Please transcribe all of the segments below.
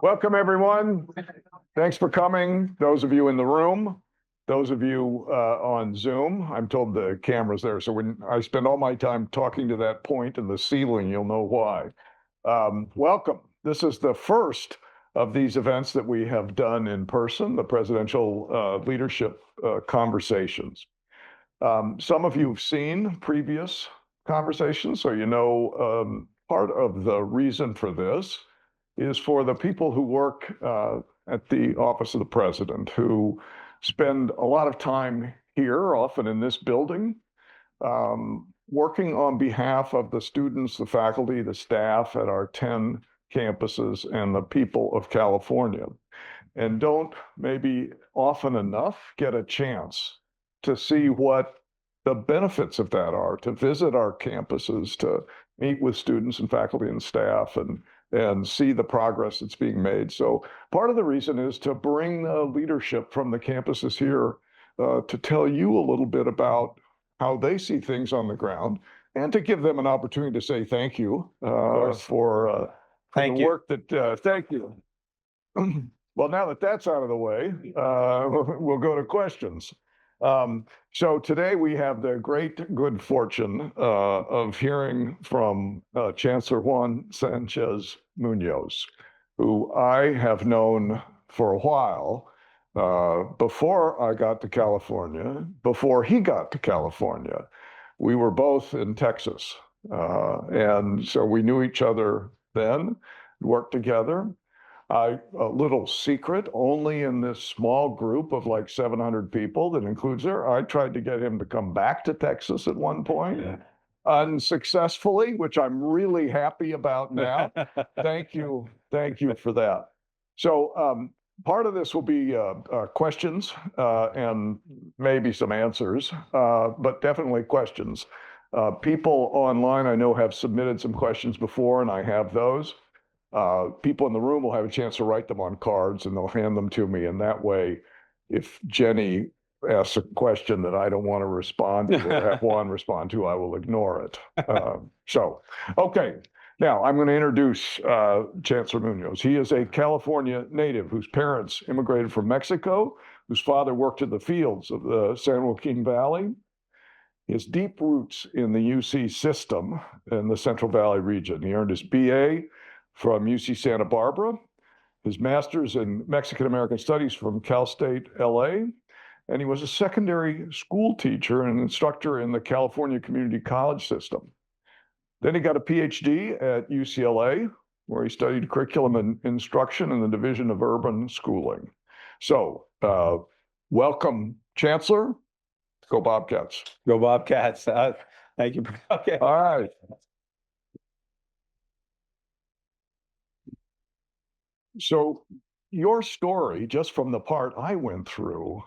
Welcome, everyone. Thanks for coming. Those of you in the room, those of you on Zoom. I'm told the camera's there, so when I spend all my time talking to that point in the ceiling, you'll know why. Welcome. This is the first of these events that we have done in person, the presidential leadership conversations. Some of you have seen previous conversations, so you know part of the reason for this is for the people who work at the office of the president, who spend a lot of time here, often in this building, working on behalf of the students, the faculty, the staff at our 10 campuses and the people of California, and don't maybe often enough get a chance to see what the benefits of that are, to visit our campuses, to meet with students and faculty and staff and see the progress that's being made. So part of the reason is to bring the leadership from the campuses here to tell you a little bit about how they see things on the ground, and to give them an opportunity to say thank you for the work that, thank you. Well, now that that's out of the way, we'll go to questions. So today we have the great good fortune of hearing from Chancellor Juan Sanchez Muñoz, who I have known for a while, before I got to California, before he got to California. We were both in Texas, and so we knew each other then, worked together. A little secret, only in this small group of like 700 people that includes her, I tried to get him to come back to Texas at one point, unsuccessfully, which I'm really happy about now. Thank you for that. So part of this will be questions and maybe some answers, but definitely questions. People online I know have submitted some questions before, and I have those. People in the room will have a chance to write them on cards, and they'll hand them to me. And that way, if Jenny asks a question that I don't want to respond to or have Juan respond to, I will ignore it. Okay. Now I'm going to introduce Chancellor Muñoz. He is a California native whose parents immigrated from Mexico, whose father worked in the fields of the San Joaquin Valley. His deep roots in the UC system in the Central Valley region. He earned his BA from UC Santa Barbara, his master's in Mexican-American Studies from Cal State LA, and he was a secondary school teacher and an instructor in the California Community College system. Then he got a PhD at UCLA, where he studied curriculum and instruction in the Division of Urban Schooling. So, welcome, Chancellor. Go Bobcats. Go Bobcats. Thank you. Okay. All right. So your story, just from the part I went through,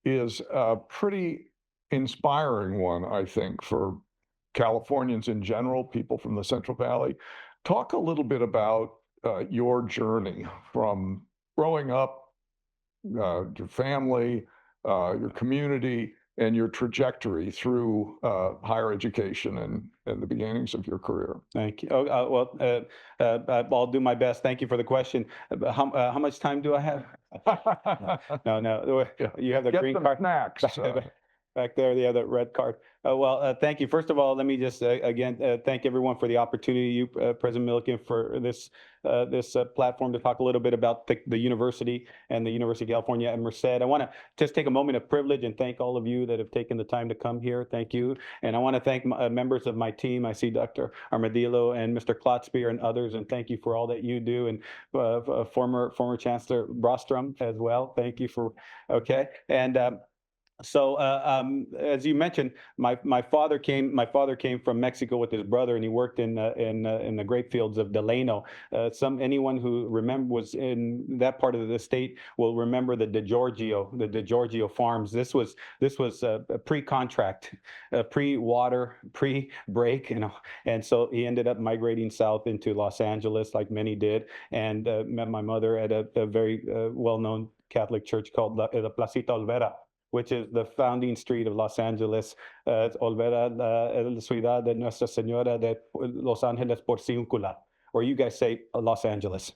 is a pretty inspiring one, I think, for Californians in general, people from the Central Valley. Talk a little bit about your journey from growing up, your family, your community, and your trajectory through higher education and the beginnings of your career. Thank you. I'll do my best. Thank you for the question. How much time do I have? No. You have the green card. Snacks. Back there, the other red card. Thank you. First of all, let me just again thank everyone for the opportunity, you, President Milliken, for this platform to talk a little bit about the university and the University of California at Merced. I want to just take a moment of privilege and thank all of you that have taken the time to come here. Thank you. And I want to thank members of my team. I see Dr. Armadillo and Mr. Klotzbier and others, and thank you for all that you do. And former Chancellor Brostrom as well. Thank you for, okay. And so as you mentioned, my father came from Mexico with his brother, and he worked in the grape fields of Delano. Anyone who was in that part of the state will remember the DeGiorgio farms. This was a pre-contract, pre-water, pre-break, and so he ended up migrating south into Los Angeles, like many did, and met my mother at a very well-known Catholic church called La Placita Olvera, which is the founding street of Los Angeles, Olvera, la ciudad de Nuestra Señora de Los Ángeles Porciúncula, or you guys say Los Angeles.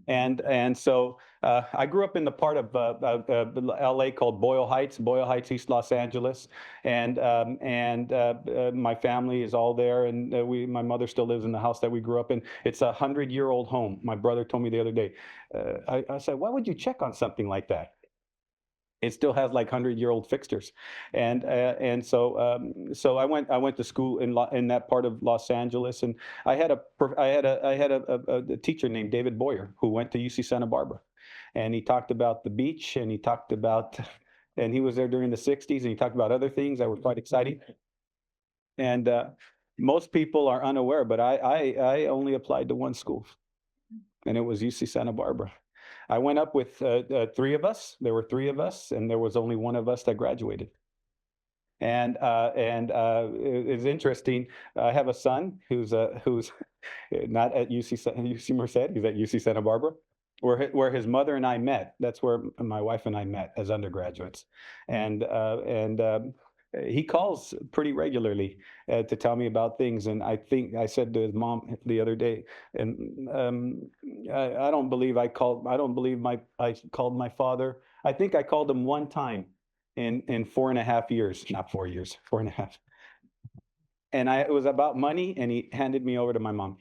And so I grew up in the part of LA called Boyle Heights, East Los Angeles, and my family is all there, and my mother still lives in the house that we grew up in. It's a 100-year-old home. My brother told me the other day. I said, why would you check on something like that? It still has like 100-year-old fixtures, and so I went to school in that part of Los Angeles, and I had a teacher named David Boyer who went to UC Santa Barbara, and he talked about the beach, and he talked about, and he was there during the '60s, and he talked about other things that were quite exciting, and most people are unaware, but I only applied to one school, and it was UC Santa Barbara. I went up with three of us. There were three of us, and there was only one of us that graduated. And it's interesting. I have a son who's not at UC Merced. He's at UC Santa Barbara, where his mother and I met. That's where my wife and I met as undergraduates, and he calls pretty regularly to tell me about things. And I think I said to his mom the other day, and I don't believe I called my father. I think I called him one time in 4.5 years, not 4 years, 4.5. And it was about money, and he handed me over to my mom.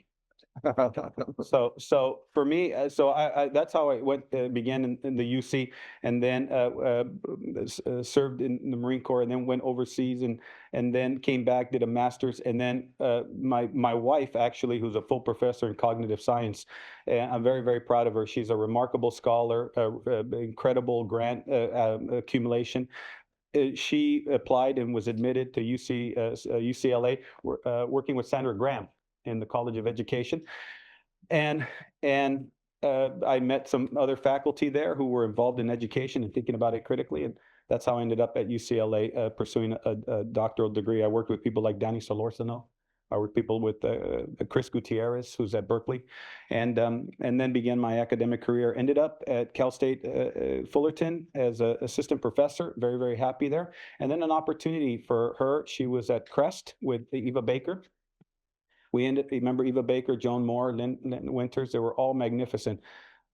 So for me, that's how I began in the UC, and then served in the Marine Corps, and then went overseas, and then came back, did a master's, and then my wife, actually, who's a full professor in cognitive science, and I'm very, very proud of her. She's a remarkable scholar, incredible grant accumulation. She applied and was admitted to UCLA, working with Sandra Graham in the College of Education, and I met some other faculty there who were involved in education and thinking about it critically, and that's how I ended up at UCLA pursuing a doctoral degree. I worked with people like Danny Solorzano. I worked with people with Chris Gutierrez, who's at Berkeley, and then began my academic career. Ended up at Cal State Fullerton as an assistant professor. Very, very happy there. And then an opportunity for her. She was at Crest with Eva Baker. Remember Eva Baker, Joan Moore, Lynn Winters, they were all magnificent.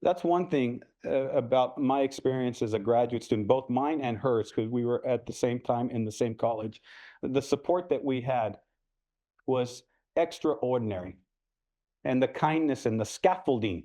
That's one thing about my experience as a graduate student, both mine and hers, because we were at the same time in the same college. The support that we had was extraordinary. And the kindness and the scaffolding,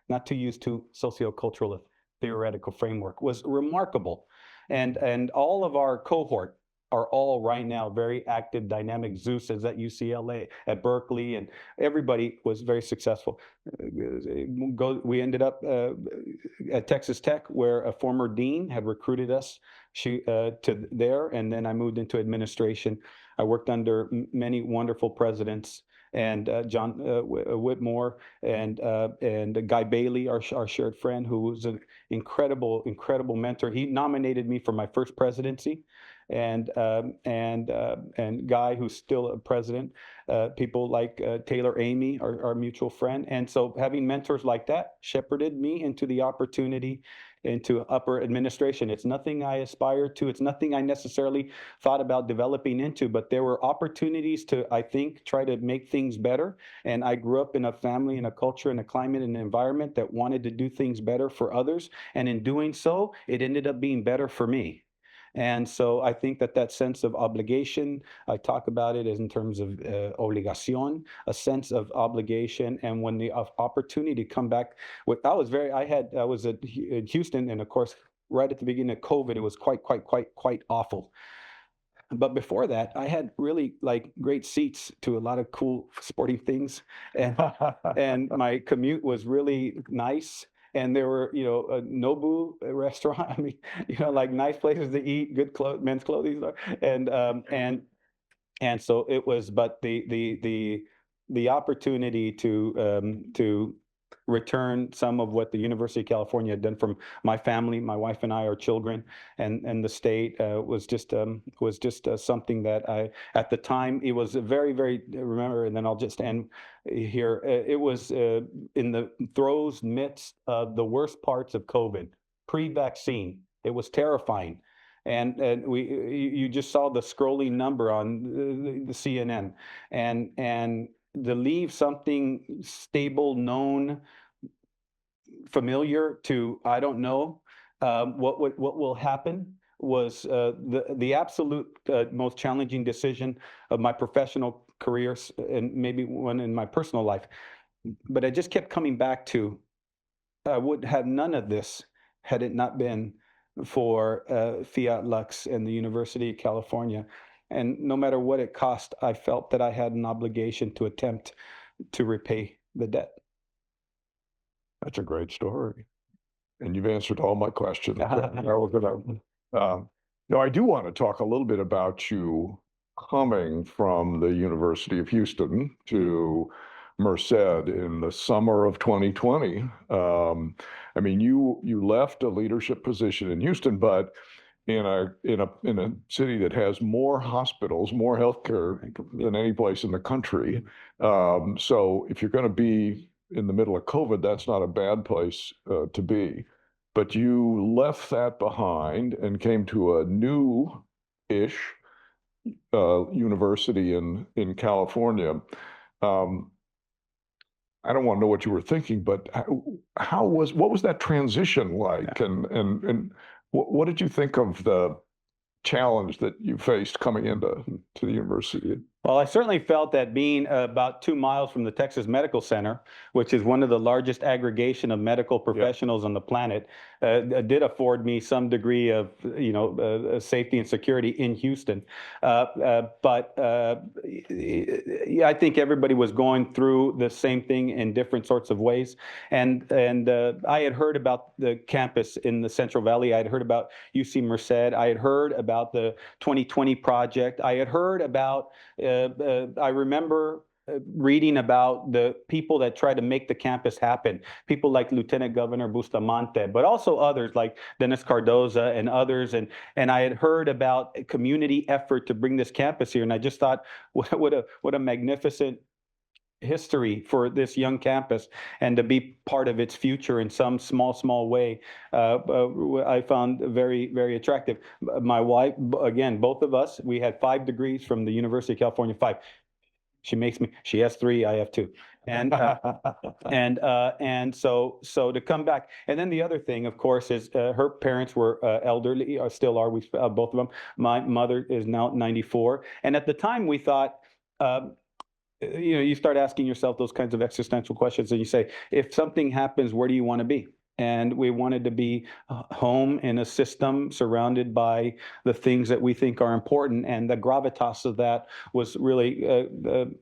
not to use too sociocultural theoretical framework, was remarkable. And all of our cohort are all right now very active, dynamic. Zeus is at UCLA, at Berkeley, and everybody was very successful. We ended up at Texas Tech, where a former dean had recruited us to there, and then I moved into administration. I worked under many wonderful presidents, and John Whitmore and Guy Bailey, our shared friend, who was an incredible mentor. He nominated me for my first presidency, and Guy, who's still a president, people like Taylor Amy, our mutual friend. And so having mentors like that shepherded me into the opportunity into upper administration. It's nothing I aspired to. It's nothing I necessarily thought about developing into, but there were opportunities to, I think, try to make things better. And I grew up in a family and a culture and a climate and an environment that wanted to do things better for others. And in doing so, it ended up being better for me. And so I think that sense of obligation, I talk about it as in terms of obligación, a sense of obligation. And when the opportunity to come back, I was in Houston, and of course, right at the beginning of COVID, it was quite awful. But before that, I had really great seats to a lot of cool sporting things, and my commute was really nice. And there were, a Nobu restaurant. I mean, nice places to eat, good men's clothing, and so it was. But the opportunity to return some of what the University of California had done for my family, my wife and I, our children, and the state was just something that at the time, it was a very, very, remember, and then I'll just end here. It was in the midst of the worst parts of COVID, pre-vaccine. It was terrifying. And you just saw the scrolling number on the CNN, and to leave something stable, known, familiar to I don't know what will happen was the absolute most challenging decision of my professional careers and maybe one in my personal life. But I just kept coming back to I would have none of this had it not been for Fiat Lux and the University of California. And no matter what it cost, I felt that I had an obligation to attempt to repay the debt. That's a great story. And you've answered all my questions. No, I do want to talk a little bit about you coming from the University of Houston to Merced in the summer of 2020. I mean, you left a leadership position in Houston, but in a city that has more hospitals, more healthcare than any place in the country. So if you're going to be in the middle of COVID, that's not a bad place to be. But you left that behind and came to a new-ish university in California. I don't want to know what you were thinking, but what was that transition like? And what did you think of the challenge that you faced coming into the university? Well, I certainly felt that being about 2 miles from the Texas Medical Center, which is one of the largest aggregation of medical professionals on the planet, did afford me some degree of, safety and security in Houston. But yeah, I think everybody was going through the same thing in different sorts of ways. And I had heard about the campus in the Central Valley. I had heard about UC Merced. I had heard about the 2020 project. I had heard about I remember reading about the people that try to make the campus happen, people like Lieutenant Governor Bustamante, but also others like Dennis Cardoza and others. And I had heard about a community effort to bring this campus here. And I just thought, what a magnificent history for this young campus, and to be part of its future in some small way, I found very, very attractive. My wife, again, both of us, we had 5 degrees from the University of California, 5. She has 3, I have 2. And so to come back. And then the other thing, of course, is her parents were elderly, or still are, both of them. My mother is now 94. And at the time we thought, you start asking yourself those kinds of existential questions, and you say, if something happens, where do you want to be? And we wanted to be home in a system surrounded by the things that we think are important. And the gravitas of that was really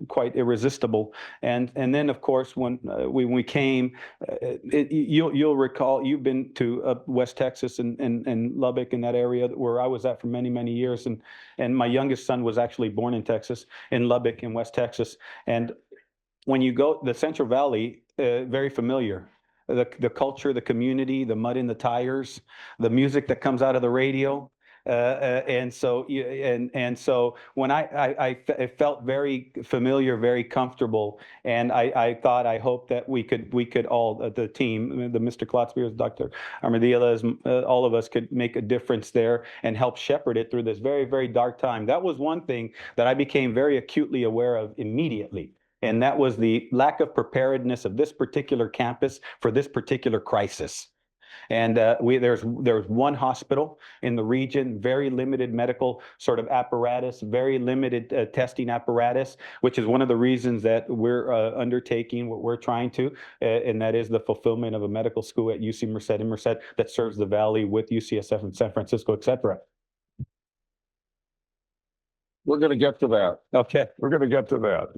quite irresistible. And then, of course, when we came, you'll recall, you've been to West Texas and Lubbock, in that area where I was at for many, many years. And my youngest son was actually born in Texas, in Lubbock, in West Texas. And when you go, the Central Valley, very familiar. The culture, the community, the mud in the tires, the music that comes out of the radio. And so when I felt very familiar, very comfortable, and I thought, I hope that we could all, the team, the Mr. Klotzbiers, Dr. Armadillas, all of us could make a difference there and help shepherd it through this very, very dark time. That was one thing that I became very acutely aware of immediately. And that was the lack of preparedness of this particular campus for this particular crisis. And there's one hospital in the region, very limited medical sort of apparatus, very limited testing apparatus, which is one of the reasons that we're undertaking what we're trying to, and that is the fulfillment of a medical school at UC Merced in Merced that serves the Valley with UCSF in San Francisco, et cetera. We're going to get to that. Okay. We're going to get to that.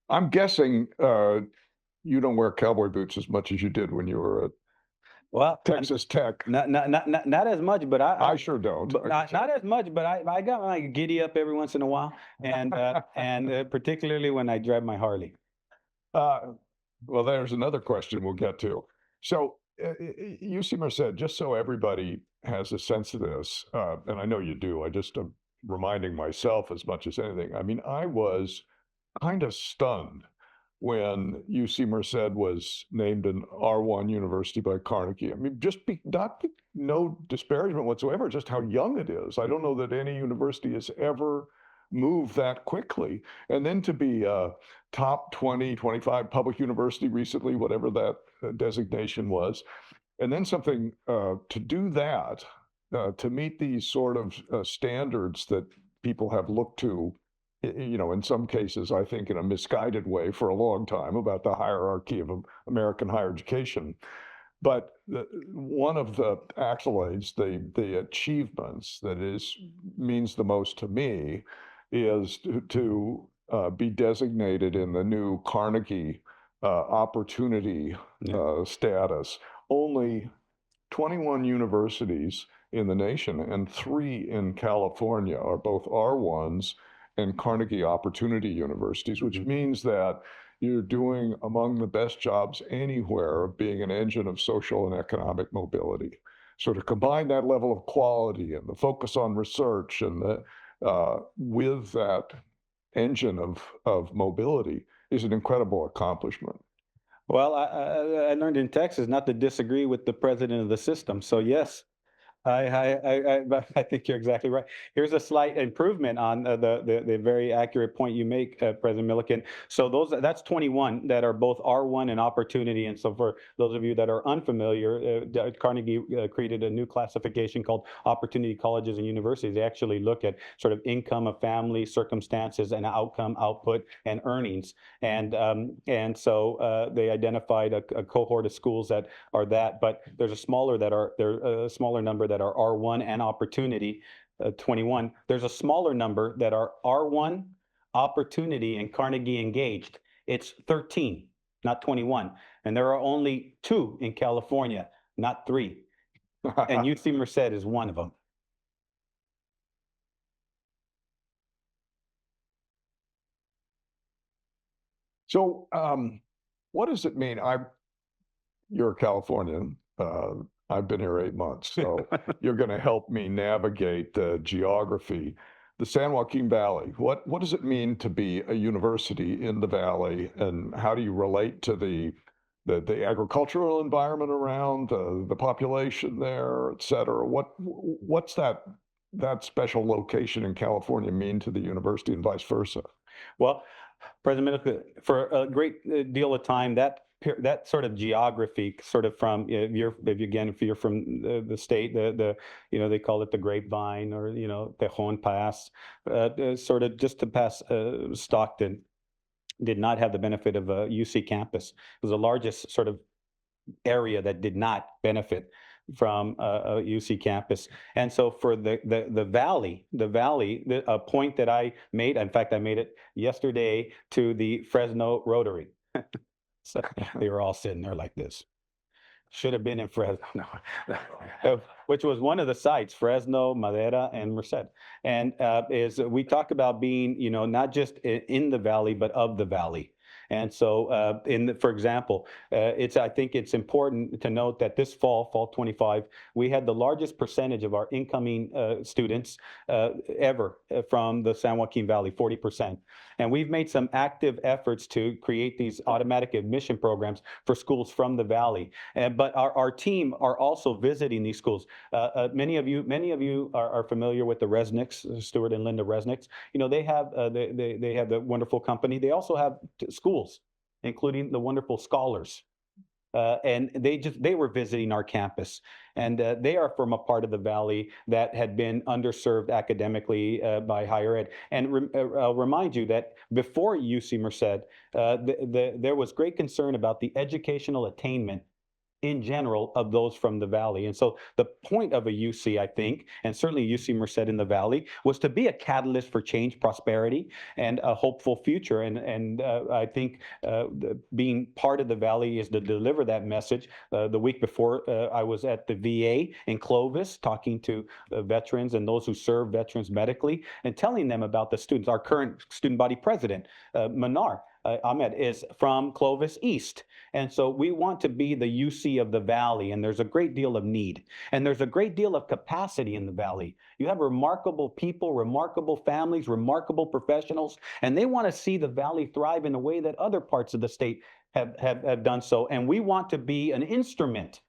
I'm guessing you don't wear cowboy boots as much as you did when you were at Texas Tech. Not as much, but I sure don't. Not as much, but I got my giddy up every once in a while, and particularly when I drive my Harley. Well, there's another question we'll get to. So UC Merced, just so everybody has a sense of this, and I know you do, I just am reminding myself as much as anything. I mean, I was kind of stunned when UC Merced was named an R1 university by Carnegie. I mean, no disparagement whatsoever, just how young it is. I don't know that any university has ever moved that quickly. And then to be a top 20, 25 public university recently, whatever that designation was. And then something to do that, to meet these sort of standards that people have looked to, in some cases, I think in a misguided way for a long time about the hierarchy of American higher education. But one of the accolades, the achievements that means the most to me is to be designated in the new Carnegie opportunity status. Only 21 universities in the nation and 3 in California are both R1s and Carnegie Opportunity Universities, which means that you're doing among the best jobs anywhere of being an engine of social and economic mobility. So to combine that level of quality and the focus on research and with that engine of mobility is an incredible accomplishment. Well, I learned in Texas not to disagree with the president of the system. So yes, I think you're exactly right. Here's a slight improvement on the very accurate point you make, President Milliken. So that's 21 that are both R1 and opportunity. And so for those of you that are unfamiliar, Carnegie created a new classification called opportunity colleges and universities. They actually look at sort of income of family, circumstances, and outcome, output, and earnings. And so they identified a cohort of schools that are that, but there's a smaller number that are R1 and opportunity, 21. There's a smaller number that are R1, opportunity, and Carnegie engaged. It's 13, not 21. And there are only 2 in California, not 3. And UC Merced is one of them. So what does it mean? You're a Californian. I've been here 8 months, so you're going to help me navigate the geography. The San Joaquin Valley, what does it mean to be a university in the valley, and how do you relate to the agricultural environment around, the population there, et cetera? What's that special location in California mean to the university and vice versa? Well, President Milliken, for a great deal of time, that sort of geography, sort of from if you're from the state, they call it the Grapevine, or Tejon Pass, sort of just to pass Stockton, did not have the benefit of a UC campus. It was the largest sort of area that did not benefit from a UC campus. And so for the valley, a point that I made, in fact, I made it yesterday to the Fresno Rotary. So they were all sitting there like this. Should have been in Fresno, no. Which was one of the sites, Fresno, Madera, and Merced. And we talk about being, not just in the valley, but of the valley. And so, for example, I think it's important to note that this fall 25, we had the largest percentage of our incoming students ever from the San Joaquin Valley, 40%. And we've made some active efforts to create these automatic admission programs for schools from the valley. But our team are also visiting these schools. Many of you are familiar with the Resnicks, Stuart and Linda Resnicks. They have the wonderful company. They also have schools, including the wonderful Scholars. And they were visiting our campus, and they are from a part of the valley that had been underserved academically by higher ed. And I'll remind you that before UC Merced, there was great concern about the educational attainment in general of those from the valley. And so the point of a UC, I think, and certainly UC Merced in the valley, was to be a catalyst for change, prosperity, and a hopeful future. And I think being part of the valley is to deliver that message. The week before, I was at the VA in Clovis talking to veterans and those who serve veterans medically, and telling them about the students. Our current student body president, Manar Ahmed, is from Clovis East. And so we want to be the UC of the valley, and there's a great deal of need. And there's a great deal of capacity in the valley. You have remarkable people, remarkable families, remarkable professionals, and they want to see the valley thrive in a way that other parts of the state have done so. And we want to be an instrument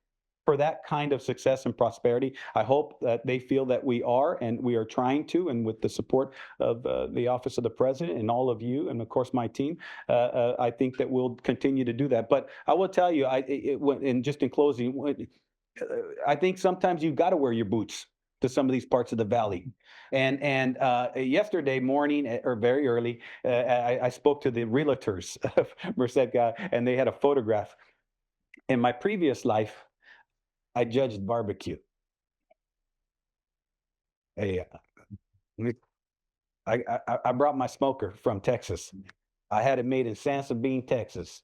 for that kind of success and prosperity. I hope that they feel that we are, and we are trying to, and with the support of the Office of the President and all of you, and of course my team, I think that we'll continue to do that. But I will tell you, and just in closing, I think sometimes you've got to wear your boots to some of these parts of the valley. And yesterday morning, or very early, I spoke to the realtors of Merced, and they had a photograph. In my previous life, I judged barbecue. Hey, I brought my smoker from Texas. I had it made in San Sabine, Texas.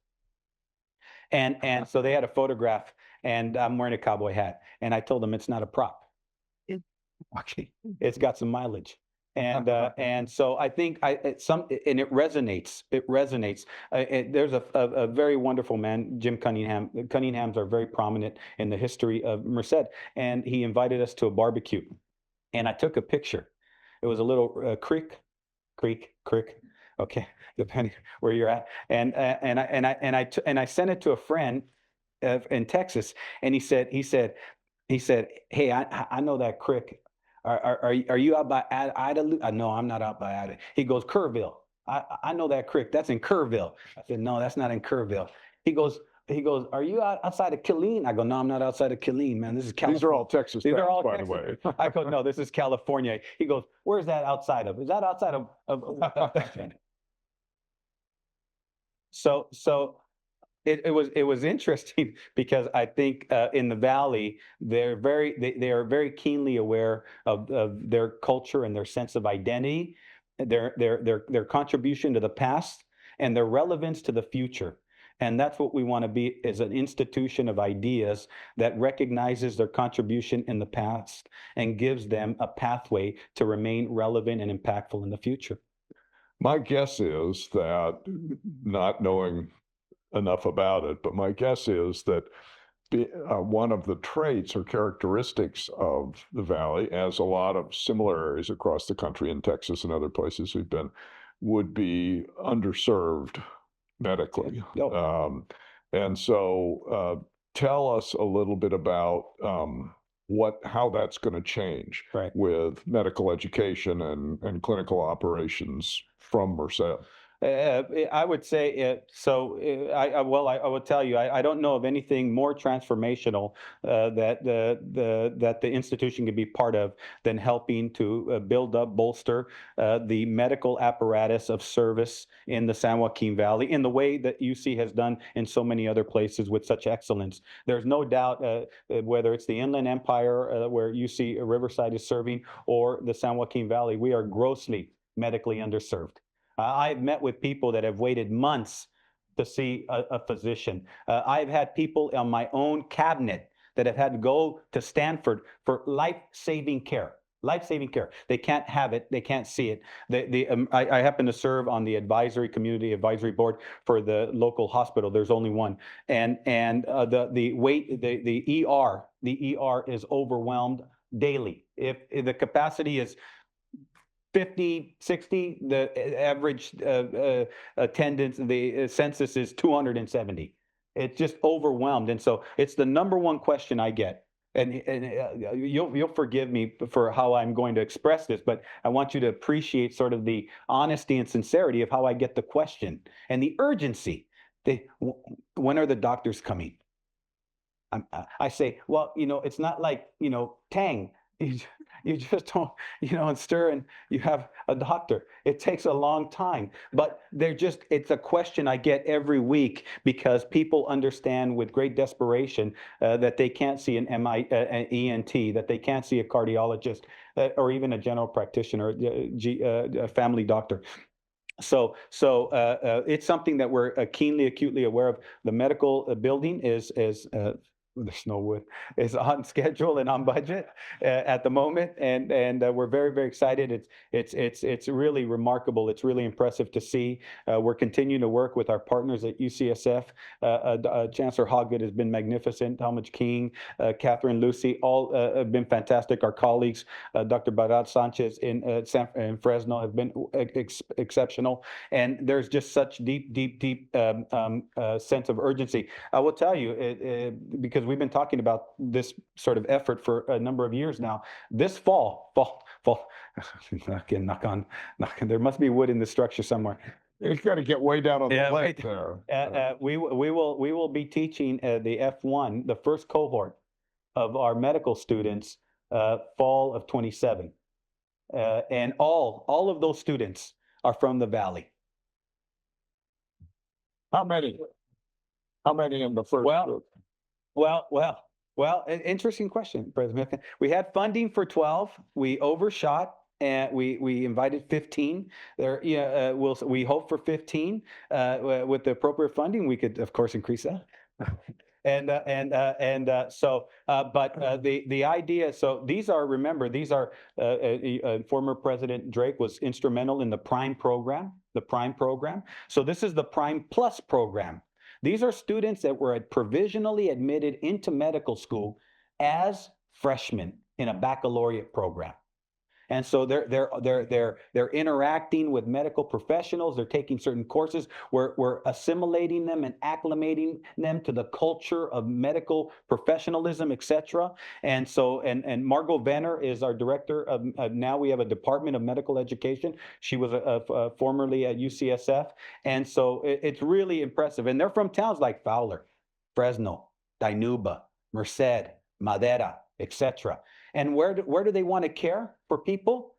And so they had a photograph, and I'm wearing a cowboy hat. And I told them it's not a prop. Okay, it's got some mileage. And so I think it resonates. It resonates. There's a very wonderful man, Jim Cunningham. The Cunninghams are very prominent in the history of Merced, and he invited us to a barbecue, and I took a picture. It was a little creek. Okay, depending where you're at, and I sent it to a friend in Texas, and he said, "Hey, I know that creek. Are you out by Ida? No, I'm not out by Ida." He goes, "Kerrville. I know that creek. That's in Kerrville." I said, "No, that's not in Kerrville." He goes, "Are you outside of Killeen?" I go, "No, I'm not outside of Killeen, man. This is California." These are all Texas These are towns, all by Texas. the way. I go, "No, this is California." He goes, "Where's that outside of? Is that outside of So it was interesting because I think in the Valley they are very keenly aware of their culture and their sense of identity, their contribution to the past, and their relevance to the future. And that's what we want to be, is an institution of ideas that recognizes their contribution in the past and gives them a pathway to remain relevant and impactful in the future. My guess is that, not knowing enough about it, but my guess is that one of the traits or characteristics of the Valley, as a lot of similar areas across the country in Texas and other places we've been, would be underserved medically. And so tell us a little bit about how that's going to change with medical education and clinical operations from Merced. I would say I will tell you, I don't know of anything more transformational that the institution can be part of than helping to build up, bolster the medical apparatus of service in the San Joaquin Valley in the way that UC has done in so many other places with such excellence. There's no doubt whether it's the Inland Empire where UC Riverside is serving, or the San Joaquin Valley, we are grossly medically underserved. I've met with people that have waited months to see a physician. I've had people on my own cabinet that have had to go to Stanford for life-saving care. Life-saving care. They can't have it. They can't see it. I happen to serve on the community advisory board for the local hospital. There's only one, and the ER is overwhelmed daily. If the capacity is 50, 60, the average attendance, the census is 270. It's just overwhelmed. And so it's the number one question I get. And you'll forgive me for how I'm going to express this, but I want you to appreciate sort of the honesty and sincerity of how I get the question and the urgency. When are the doctors coming? I say, well, it's not like, Tang. You just don't, and stir and you have a doctor. It takes a long time, but it's a question I get every week because people understand with great desperation that they can't see an ENT, that they can't see a cardiologist or even a general practitioner, a family doctor. So it's something that we're keenly, acutely aware of. The medical building is there's no wood, is on schedule and on budget at the moment, and we're very, very excited. It's really remarkable. It's really impressive to see. We're continuing to work with our partners at UCSF. Chancellor Hoggood has been magnificent. Talmadge King, Catherine Lucy, all have been fantastic. Our colleagues, Dr. Barat Sanchez in Fresno, have been exceptional. And there's just such deep sense of urgency. I will tell you, because because we've been talking about this sort of effort for a number of years now. This fall, again, knock on, there must be wood in the structure somewhere. It's got to get way down on the Yeah, lake right. there. We will be teaching the F1, the first cohort of our medical students, fall of 27. And all of those students are from the Valley. How many? How many in the first group? Well, interesting question, President Milliken. We had funding for 12. We overshot. And we invited 15. There, we hope for 15. With the appropriate funding, we could, of course, increase that. But the idea. So these are, remember, these are former President Drake was instrumental in the Prime program. So this is the Prime Plus program. These are students that were provisionally admitted into medical school as freshmen in a baccalaureate program. And so they're interacting with medical professionals. They're taking certain courses. We're assimilating them and acclimating them to the culture of medical professionalism, etc. And so, and Margot Venner is our director of. Now we have a Department of Medical Education. She was formerly at UCSF, and so it's really impressive. And they're from towns like Fowler, Fresno, Dinuba, Merced, Madera, etc. And where do they want to care for people?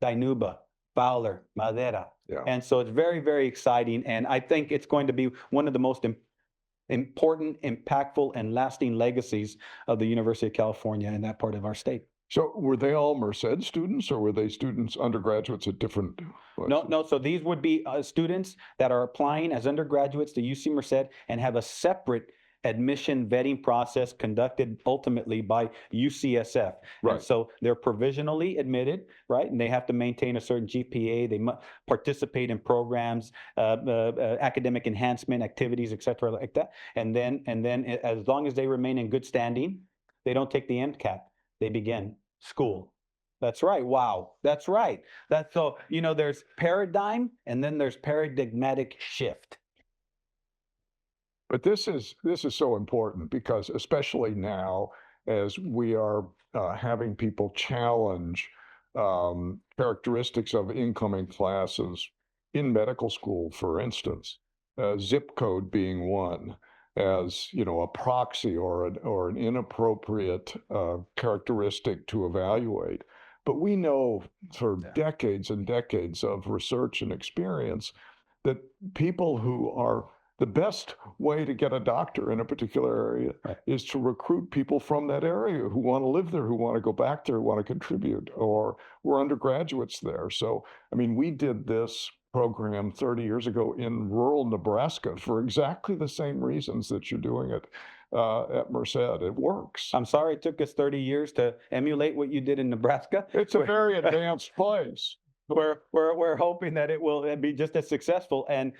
Dinuba, Fowler, Madera. Yeah. And so it's very, very exciting. And I think it's going to be one of the most important, impactful, and lasting legacies of the University of California in that part of our state. So were they all Merced students, or were they students, undergraduates at different places? No. So these would be students that are applying as undergraduates to UC Merced and have a separate admission vetting process conducted ultimately by UCSF. Right. And so they're provisionally admitted, right? And they have to maintain a certain GPA. They must participate in programs, academic enhancement activities, et cetera, like that. And then as long as they remain in good standing, they don't take the MCAT. They begin school. That's right. Wow. That's right. That's so, there's paradigm and then there's paradigmatic shift. But this is so important because especially now, as we are having people challenge characteristics of incoming classes in medical school, for instance, zip code being one, as a proxy or an inappropriate characteristic to evaluate. But we know for decades and decades of research and experience that people who are the best way to get a doctor in a particular area is to recruit people from that area who want to live there, who want to go back there, who want to contribute, or were undergraduates there. So, I mean, we did this program 30 years ago in rural Nebraska for exactly the same reasons that you're doing it at Merced. It works. I'm sorry it took us 30 years to emulate what you did in Nebraska. It's a very advanced place. We're hoping that it will be just as successful. And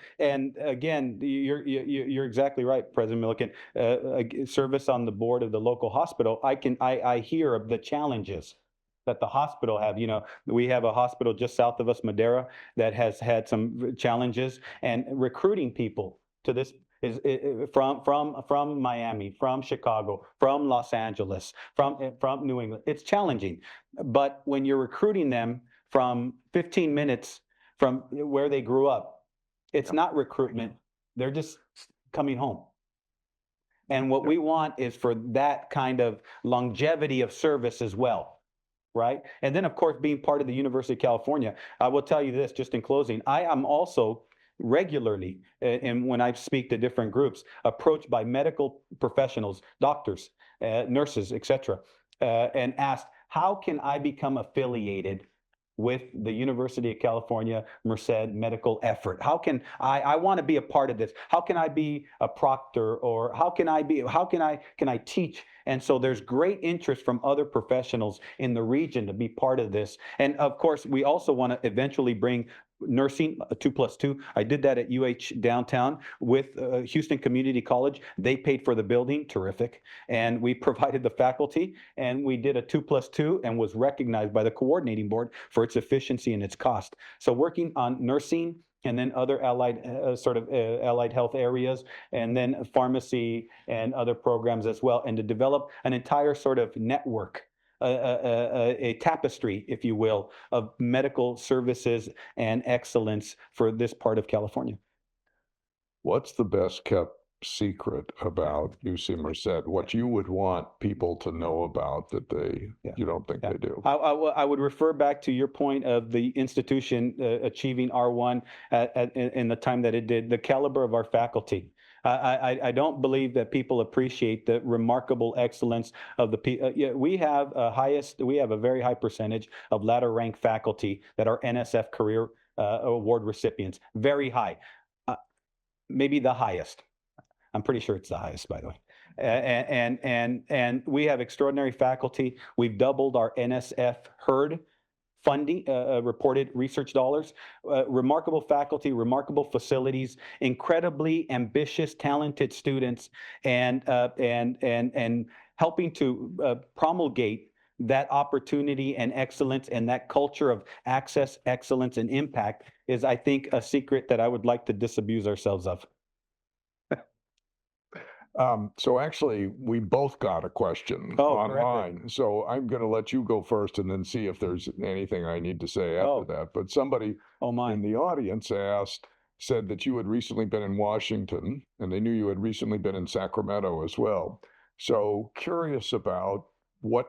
again, you're exactly right, President Milliken. Service on the board of the local hospital, I hear of the challenges that the hospital have. We have a hospital just south of us, Madera, that has had some challenges, and recruiting people to this is from Miami, from Chicago, from Los Angeles, from New England. It's challenging, but when you're recruiting them from 15 minutes from where they grew up, it's not recruitment. They're just coming home. And what we want is for that kind of longevity of service as well, right? And then, of course, being part of the University of California, I will tell you this, just in closing, I am also regularly, and when I speak to different groups, approached by medical professionals, doctors, nurses, etc., and asked, how can I become affiliated with the University of California Merced medical effort? How can I want to be a part of this? How can I be a proctor, or how can I teach? And so there's great interest from other professionals in the region to be part of this. And of course, we also want to eventually bring nursing, a 2+2. I did that at UH downtown with Houston Community College. They paid for the building, terrific. And we provided the faculty, and we did a 2+2 and was recognized by the coordinating board for its efficiency and its cost. So working on nursing and then other allied allied health areas, and then pharmacy and other programs as well, and to develop an entire sort of network, a tapestry, if you will, of medical services and excellence for this part of California. What's the best kept secret about UC Merced? What you would want people to know about that you don't think they do? I would refer back to your point of the institution achieving R1 in the time that it did, the caliber of our faculty. I don't believe that people appreciate the remarkable excellence of the we have a very high percentage of ladder rank faculty that are NSF Career Award recipients, very high, maybe the highest. I'm pretty sure it's the highest, by the way. And we have extraordinary faculty. We've doubled our NSF HERD funding, reported research dollars, remarkable faculty, remarkable facilities, incredibly ambitious, talented students, and helping to promulgate that opportunity and excellence and that culture of access, excellence, and impact is, I think, a secret that I would like to disabuse ourselves of. So actually, we both got a question online. Terrific. So I'm going to let you go first and then see if there's anything I need to say after that. But somebody in the audience said that you had recently been in Washington, and they knew you had recently been in Sacramento as well. So curious about both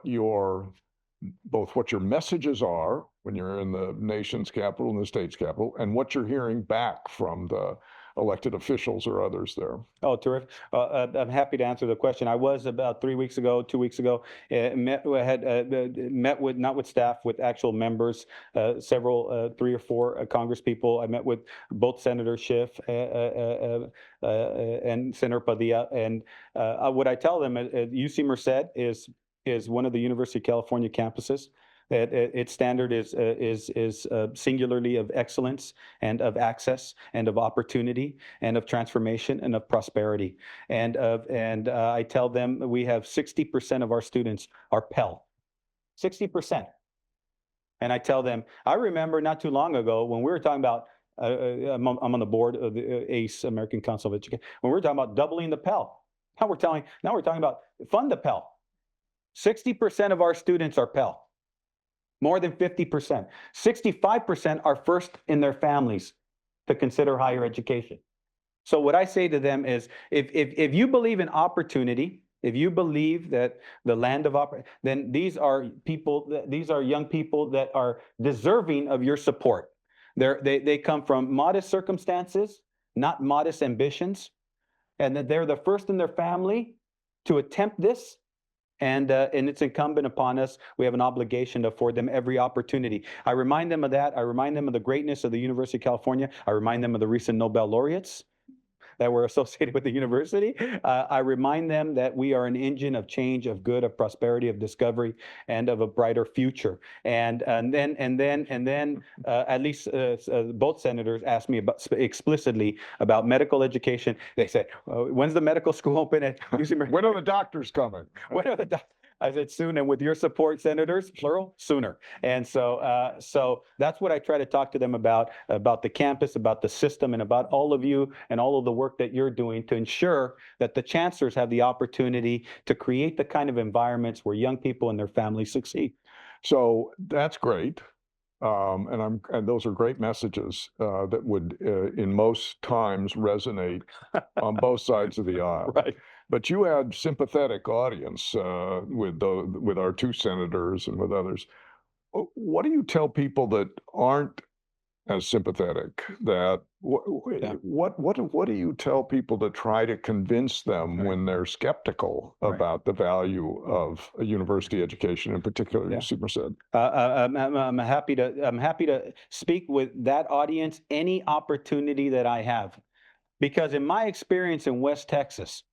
what your messages are when you're in the nation's capital and the state's capital, and what you're hearing back from the elected officials or others there. Oh, terrific. I'm happy to answer the question. I was about 2 weeks ago, met with, not with staff, with actual members, several, 3 or 4 Congress people. I met with both Senator Schiff and Senator Padilla. And what I tell them, UC Merced is one of the University of California campuses. Its standard is singularly of excellence and of access and of opportunity and of transformation and of prosperity. And I tell them we have 60% of our students are Pell, 60%. And I tell them, I remember not too long ago when we were talking about, I'm on the board of the ACE, American Council of Education, when we were talking about doubling the Pell. Now we're talking about fund the Pell. 60% of our students are Pell. More than 50%. 65% are first in their families to consider higher education. So what I say to them is, if you believe in opportunity, if you believe that the land of opportunity, then these are young people that are deserving of your support. They come from modest circumstances, not modest ambitions, and that they're the first in their family to attempt this. And it's incumbent upon us. We have an obligation to afford them every opportunity. I remind them of that. I remind them of the greatness of the University of California. I remind them of the recent Nobel laureates that were associated with the university. I remind them that we are an engine of change, of good, of prosperity, of discovery, and of a brighter future. And then at least both senators asked me explicitly about medical education. They said, "When's the medical school open at UC Merced?" When are the doctors coming? When are the doctors? I said soon, and with your support, senators, plural, sooner. And so that's what I try to talk to them about the campus, about the system, and about all of you and all of the work that you're doing to ensure that the chancellors have the opportunity to create the kind of environments where young people and their families succeed. So that's great. And those are great messages that would in most times resonate on both sides of the aisle. Right. But you had sympathetic audience with our 2 senators and with others. What do you tell people that aren't as sympathetic? What do you tell people to try to convince them when they're skeptical about the value of a university education, in particular UC Merced? I'm happy to speak with that audience any opportunity that I have, because in my experience in West Texas,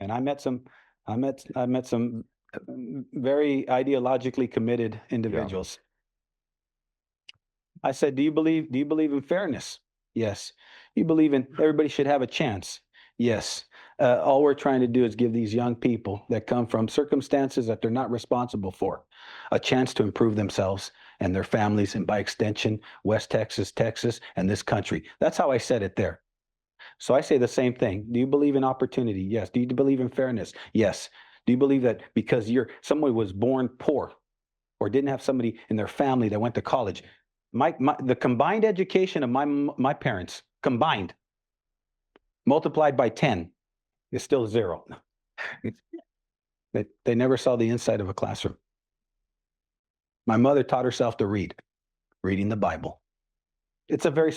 and I met some very ideologically committed individuals. I said, do you believe in fairness? Yes. You believe in everybody should have a chance? Yes. All we're trying to do is give these young people that come from circumstances that they're not responsible for a chance to improve themselves and their families, and by extension, West Texas, Texas, and this country. That's how I said it there. So I say the same thing. Do you believe in opportunity? Yes. Do you believe in fairness? Yes. Do you believe that because someone was born poor or didn't have somebody in their family that went to college? The combined education of my parents combined multiplied by 10 is still 0. They never saw the inside of a classroom. My mother taught herself to read, reading the Bible. It's a very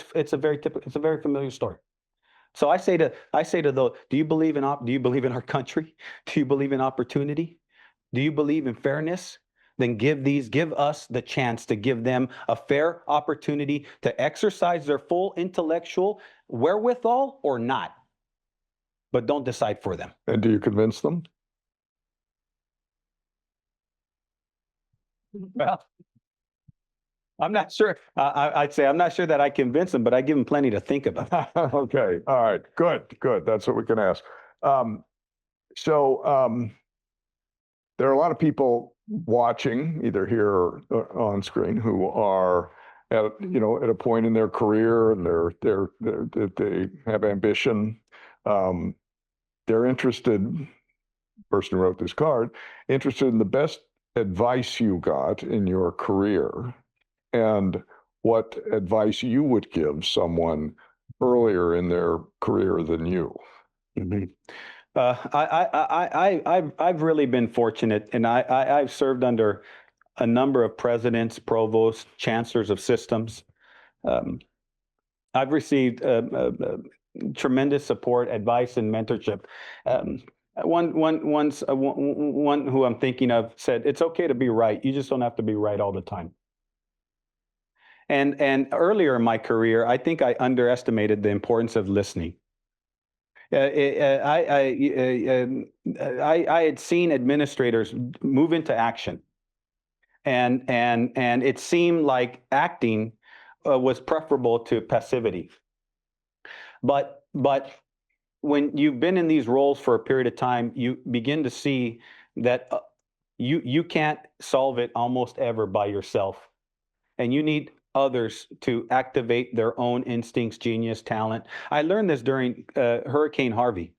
familiar story. So I say to those, do you believe in our country? Do you believe in opportunity? Do you believe in fairness? Then give us the chance to give them a fair opportunity to exercise their full intellectual wherewithal or not. But don't decide for them. And do you convince them? Well, I'm not sure. I'd say I'm not sure that I convince them, but I give them plenty to think about. Okay. All right. Good. That's what we can ask. There are a lot of people watching, either here or on screen, who are at a point in their career, and they have ambition. They're interested. Person who wrote this card, interested in the best advice you got in your career, and what advice you would give someone earlier in their career than you. Mm-hmm. I've really been fortunate, and I've served under a number of presidents, provosts, chancellors of systems. I've received tremendous support, advice, and mentorship. One who I'm thinking of said, "It's okay to be right. You just don't have to be right all the time." And earlier in my career, I think I underestimated the importance of listening. I had seen administrators move into action, and it seemed like acting was preferable to passivity. But when you've been in these roles for a period of time, you begin to see that you can't solve it almost ever by yourself, and you need others to activate their own instincts, genius, talent. I learned this during Hurricane Harvey.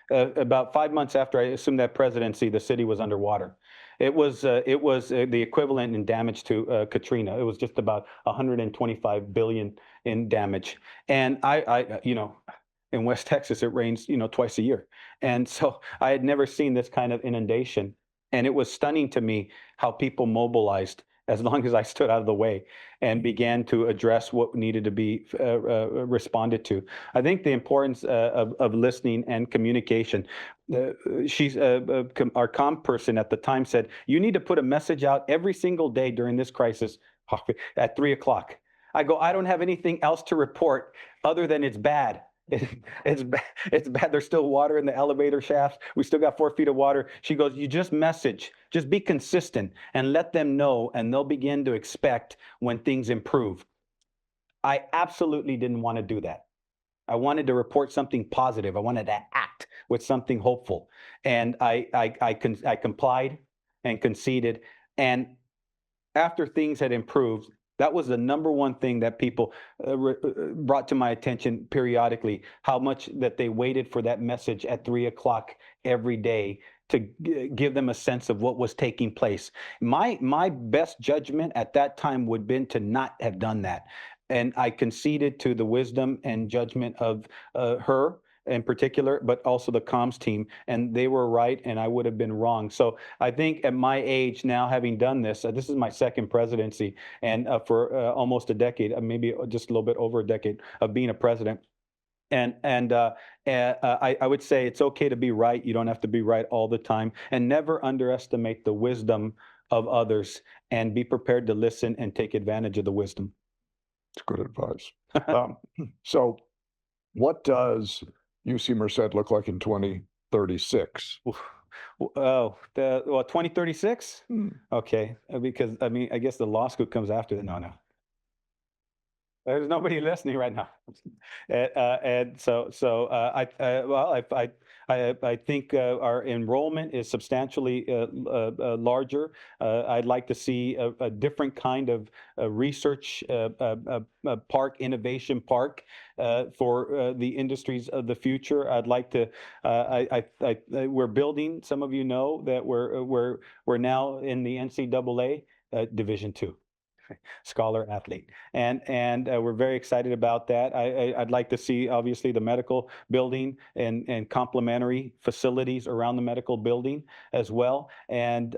About 5 months after I assumed that presidency, the city was underwater. It was the equivalent in damage to Katrina. It was just about 125 billion in damage. And I in West Texas, it rains, twice a year. And so I had never seen this kind of inundation. And it was stunning to me how people mobilized as long as I stood out of the way and began to address what needed to be responded to. I think the importance of listening and communication. Our comm person at the time said, you need to put a message out every single day during this crisis at 3:00. I go, I don't have anything else to report other than it's bad. It's bad. There's still water in the elevator shafts. We still got 4 feet of water. She goes, you just message, just be consistent and let them know, and they'll begin to expect when things improve. I absolutely didn't want to do that. I wanted to report something positive. I wanted to act with something hopeful. And I complied and conceded. And after things had improved, that was the number one thing that people brought to my attention periodically, how much that they waited for that message at 3:00 every day to give them a sense of what was taking place. My best judgment at that time would have been to not have done that. And I conceded to the wisdom and judgment of her in particular, but also the comms team, and they were right and I would have been wrong. So I think at my age now, having done this, this is my second presidency, and for almost a decade, maybe just a little bit over a decade of being a president. And I would say it's okay to be right. You don't have to be right all the time, and never underestimate the wisdom of others, and be prepared to listen and take advantage of the wisdom. It's good advice. So what does UC Merced look like in 2036? Oh, 2036? Okay, because I guess the law school comes after that. No. There's nobody listening right now, and so I I think our enrollment is substantially larger. I'd like to see a different kind of research park, innovation park for the industries of the future. I'd like to. We're building. Some of you know that we're now in the NCAA Division II. Scholar athlete, and we're very excited about that. I'd like to see obviously the medical building and complementary facilities around the medical building as well, and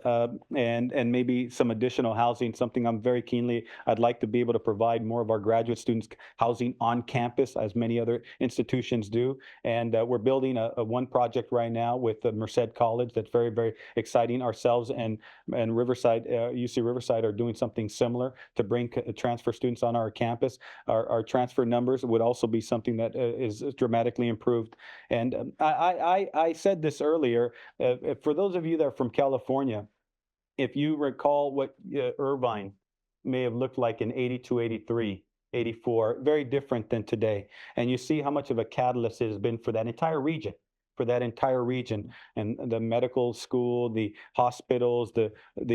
maybe some additional housing. Something I'm very keenly. I'd like to be able to provide more of our graduate students housing on campus, as many other institutions do. And we're building a one project right now with the Merced College that's very, very exciting. Ourselves and Riverside, UC Riverside are doing something similar to bring transfer students on our campus. Our transfer numbers would also be something that is dramatically improved. And I said this earlier, for those of you that are from California, if you recall what Irvine may have looked like in 82, 83, 84, very different than today. And you see how much of a catalyst it has been for that entire region. And the medical school, the hospitals, the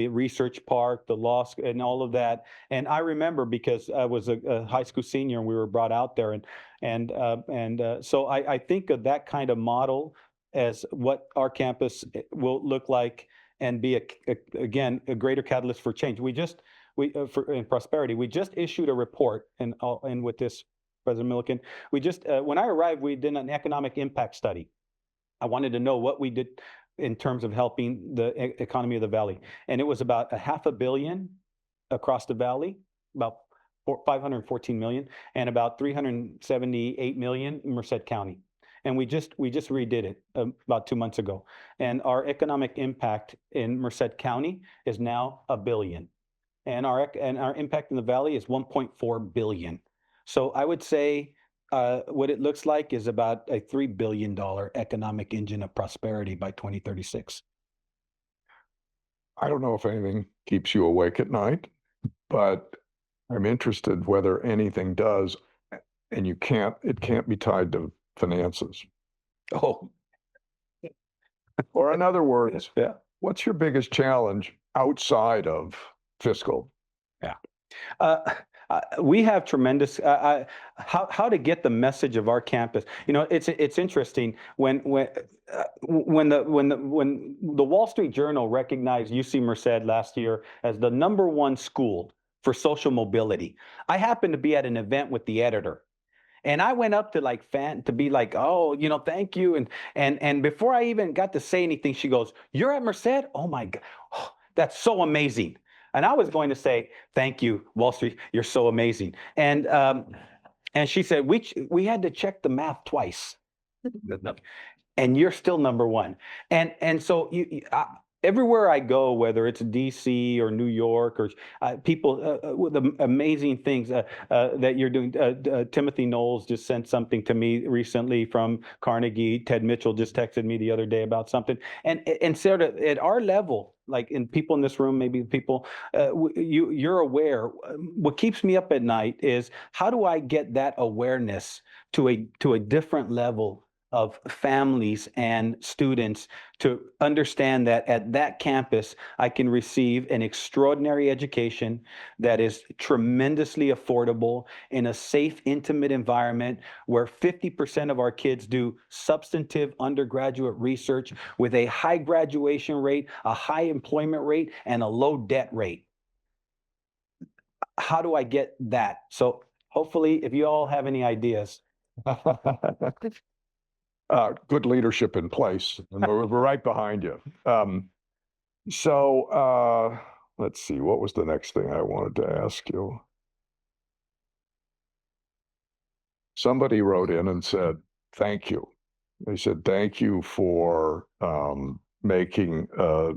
research park, the law school, and all of that. And I remember because I was a high school senior and we were brought out there, so I think of that kind of model as what our campus will look like and be again a greater catalyst for change. In prosperity, we just issued a report, and I'll end with this, President Milliken. We just when I arrived, we did an economic impact study. I wanted to know what we did in terms of helping the economy of the valley. And it was about $500 million across the valley, about 514 million, and about 378 million in Merced County. And we just redid it about 2 months ago. And our economic impact in Merced County is now $1 billion. And our impact in the valley is 1.4 billion. So I would say what it looks like is about a $3 billion economic engine of prosperity by 2036. I don't know if anything keeps you awake at night, but I'm interested whether anything does, and it can't be tied to finances. Oh, Or in other words, yeah. What's your biggest challenge outside of fiscal? Yeah. We have tremendous how to get the message of our campus. You know, it's interesting when the Wall Street Journal recognized UC Merced last year as the #1 school for social mobility. I happened to be at an event with the editor. And I went up to be like, oh, you know, thank you. And before I even got to say anything, she goes, "You're at Merced? Oh my God, oh, that's so amazing." And I was going to say, "Thank you, Wall Street. You're so amazing." And she said, we had to check the math twice, and you're still #1. And so everywhere I go, whether it's DC or New York or people with the amazing things that you're doing. Timothy Knowles just sent something to me recently from Carnegie. Ted Mitchell just texted me the other day about something. And sort of at our level, like in people in this room, maybe people, you're aware. What keeps me up at night is how do I get that awareness to a different level of families and students to understand that at that campus, I can receive an extraordinary education that is tremendously affordable in a safe, intimate environment where 50% of our kids do substantive undergraduate research with a high graduation rate, a high employment rate, and a low debt rate. How do I get that? So hopefully, if you all have any ideas. Good leadership in place, and we're right behind you. Let's see, what was the next thing I wanted to ask you? Somebody wrote in and said, thank you. They said, thank you for making a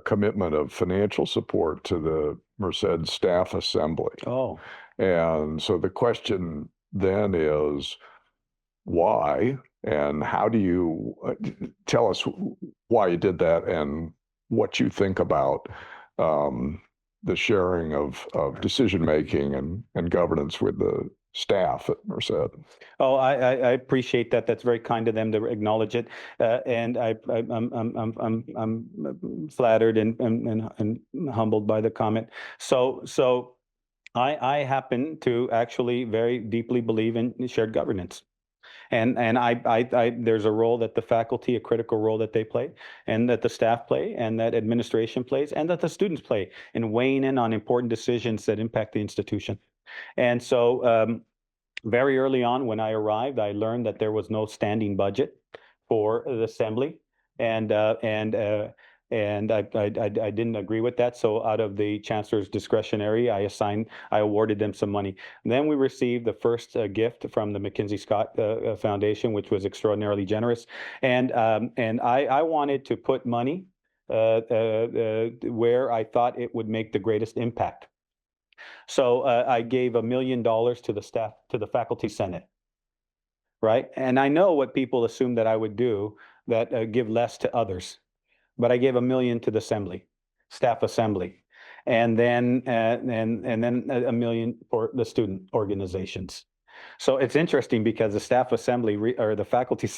commitment of financial support to the Merced Staff Assembly. Oh. And so the question then is, why? And how do you tell us why you did that and what you think about the sharing of decision making and governance with the staff at Merced. Oh, I appreciate that. That's very kind of them to acknowledge it, and I'm flattered and humbled by the comment. So I happen to actually very deeply believe in shared governance. And there's a role that the faculty, a critical role that they play, and that the staff play, and that administration plays, and that the students play in weighing in on important decisions that impact the institution. And so very early on when I arrived, I learned that there was no standing budget for the assembly, and I didn't agree with that. So out of the chancellor's discretionary, I awarded them some money. And then we received the first gift from the Mackenzie Scott Foundation, which was extraordinarily generous. And I wanted to put money where I thought it would make the greatest impact. So I gave $1 million to the staff, to the faculty senate, right? And I know what people assume that I would do, that give less to others. But I gave $1 million to the assembly, staff assembly, and then $1 million for the student organizations. So it's interesting because the staff assembly or the faculty,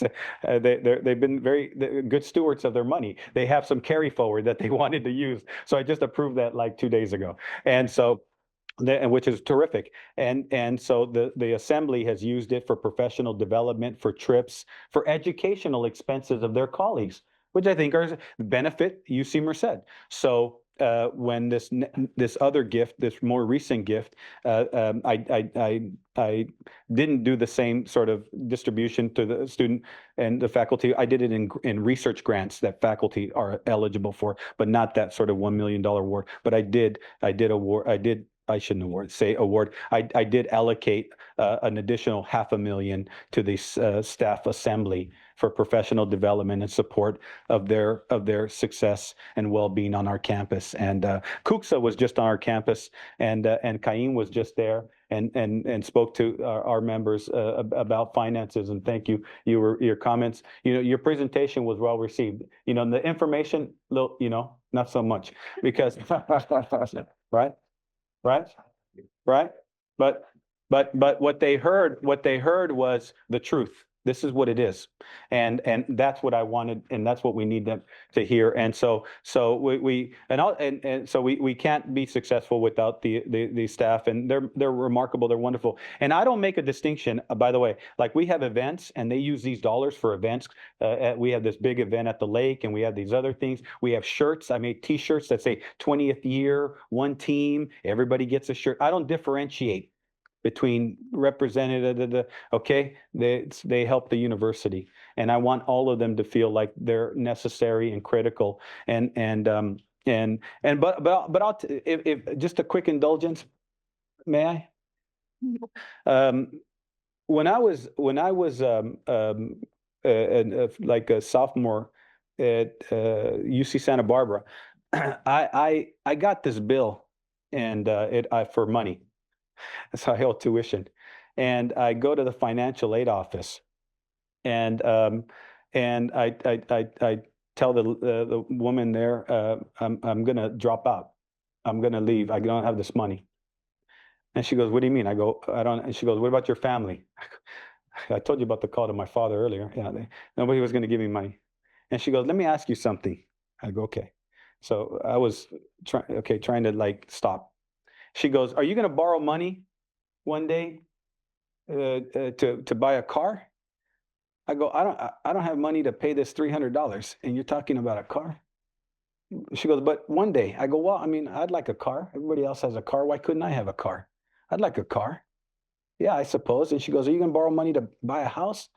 they've been very good stewards of their money. They have some carry forward that they wanted to use. So I just approved that like 2 days ago, and so. Which is terrific, and so the assembly has used it for professional development, for trips, for educational expenses of their colleagues, which I think are benefit UC Merced. So when this other gift, this more recent gift, I didn't do the same sort of distribution to the student and the faculty. I did it in research grants that faculty are eligible for, but not that sort of $1 million award. But I did award. I shouldn't award. I did allocate an additional $500,000 to the staff assembly for professional development and support of their success and well-being on our campus. And Kuksa was just on our campus, and Cain was just there and spoke to our members about finances. And thank you. Your comments. Your presentation was well received. The information, not so much, because right. But what they heard was the truth. This is what it is, and that's what I wanted, and that's what we need them to hear. And so we can't be successful without the staff, and they're remarkable, they're wonderful. And I don't make a distinction, by the way. Like, we have events, and they use these dollars for events. We have this big event at the lake, and we have these other things. We have shirts. I made T-shirts that say 20th year, one team. Everybody gets a shirt. I don't differentiate between representative, okay? They help the university, and I want all of them to feel like they're necessary and critical. But if just a quick indulgence, may I? When I was like a sophomore at UC Santa Barbara, I got this bill, and for money. So I owe tuition, and I go to the financial aid office, and I tell the woman there, I'm gonna drop out, I'm gonna leave, I don't have this money. And she goes, "What do you mean?" I go, "I don't." And she goes, "What about your family?" I told you about the call to my father earlier. Yeah, nobody was going to give me money. And she goes, "Let me ask you something." I go, "Okay." So I was trying to like stop. She goes, "Are you going to borrow money one day to buy a car?" I go, I don't have money to pay this $300, and you're talking about a car?" She goes, "But one day." I go, "Well, I mean, I'd like a car. Everybody else has a car. Why couldn't I have a car? I'd like a car." "Yeah, I suppose." And she goes, "Are you going to borrow money to buy a house?"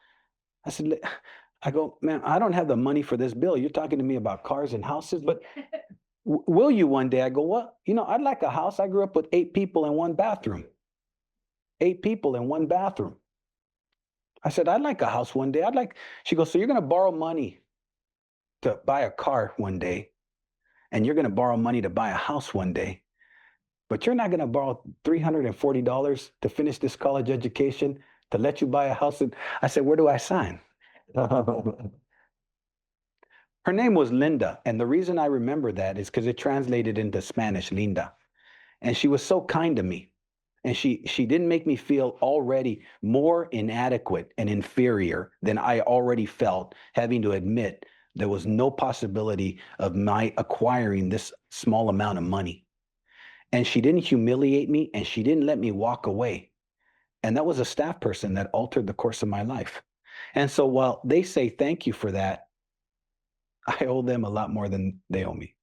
I go, "Man, I don't have the money for this bill. You're talking to me about cars and houses, but will you one day?" I go, "Well, I'd like a house. I grew up with 8 people in one bathroom. 8 people in one bathroom." I said, "I'd like a house one day. She goes, "So you're going to borrow money to buy a car one day, and you're going to borrow money to buy a house one day, but you're not going to borrow $340 to finish this college education to let you buy a house?" And I said, "Where do I sign?" Her name was Linda, and the reason I remember that is because it translated into Spanish, Linda. And she was so kind to me. And she didn't make me feel already more inadequate and inferior than I already felt, having to admit there was no possibility of my acquiring this small amount of money. And she didn't humiliate me, and she didn't let me walk away. And that was a staff person that altered the course of my life. And so while they say thank you for that, I owe them a lot more than they owe me.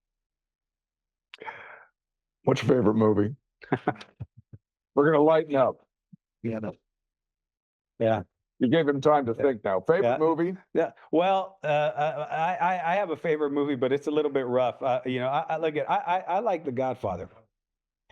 What's your favorite movie? We're gonna lighten up. Yeah. Yeah. You gave him time to think now. Favorite Yeah. movie? Yeah. Well, I have a favorite movie, but it's a little bit rough. I look at I like The Godfather.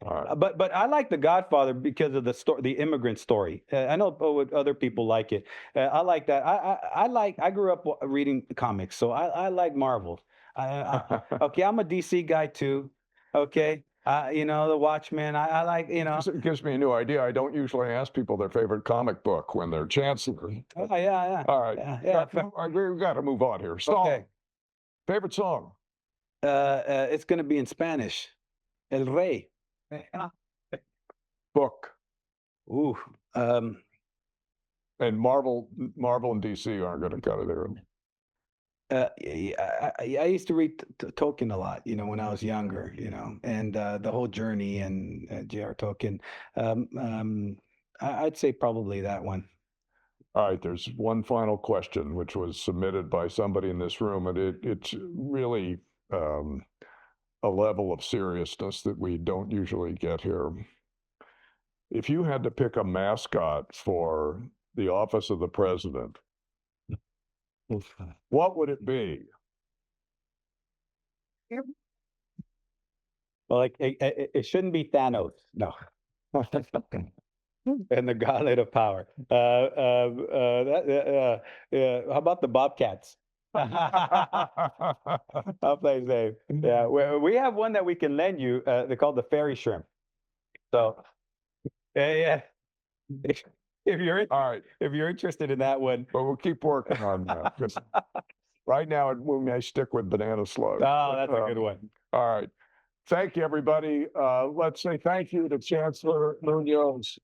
All right. But I like The Godfather because of the story, the immigrant story. I know other people like it. I like that. I grew up reading comics, so I like Marvel. Okay, I'm a DC guy too. Okay, The Watchmen. I like It gives me a new idea. I don't usually ask people their favorite comic book when they're Chancellor. Oh yeah. All right. Yeah. We've got to move on here. Song. Okay. Favorite song? It's going to be in Spanish. El Rey. Book. Ooh. And Marvel and DC aren't going to cut it here. I used to read Tolkien a lot, when I was younger, and the whole journey and J.R. Tolkien. I'd say probably that one. All right, there's one final question, which was submitted by somebody in this room, and it's really a level of seriousness that we don't usually get here. If you had to pick a mascot for the office of the president, what would it be? Well, it shouldn't be Thanos. No. And the gauntlet of power. How about the Bobcats? I'll play safe. Yeah, we have one that we can lend you. They're called the fairy shrimp. So, yeah. If you're All right, if you're interested in that one, but we'll keep working on that. 'Cause right now, we may stick with banana slug. oh, that's a good one. All right. Thank you, everybody. Let's say thank you to Chancellor Muñoz.